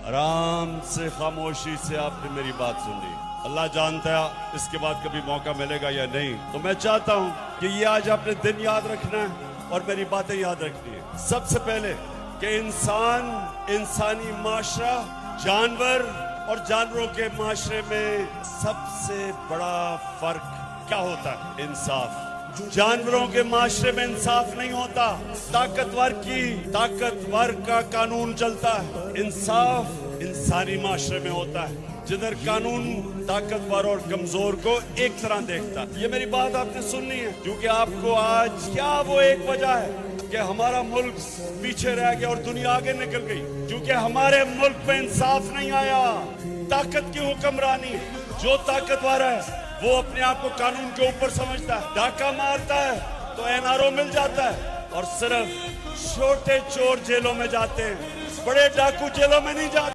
आराम से खामोशी से आपने मेरी बात सुन ली। अल्लाह जानता है इसके बाद कभी मौका मिलेगा या नहीं। तो मैं चाहता हूं कि ये आज आपने दिन याद रखना है और मेरी बातें याद रखनी है। सबसे पहले कि इंसान, इंसानी माशरा, जानवर और जानवरों के माशरे में सबसे बड़ा फर्क क्या होता है? इंसाफ। जानवरों के माशरे में इंसाफ नहीं होता, ताकतवर का कानून चलता है। इंसाफ इंसानी माशरे में होता है, जिधर कानून ताकतवर और कमजोर को एक तरह देखता है। ये मेरी बात आपने सुननी है, क्योंकि आपको आज क्या वो एक वजह है कि हमारा मुल्क पीछे रह गया और दुनिया आगे निकल गई, क्योंकि हमारे मुल्क में इंसाफ नहीं आया। ताकत की हुक्मरानी, जो ताकतवर है वो अपने आप को कानून के ऊपर समझता है, डाका मारता है तो एनआरओ मिल जाता है, और सिर्फ छोटे चोर जेलों में जाते हैं, बड़े डाकू जेलों में नहीं जाते।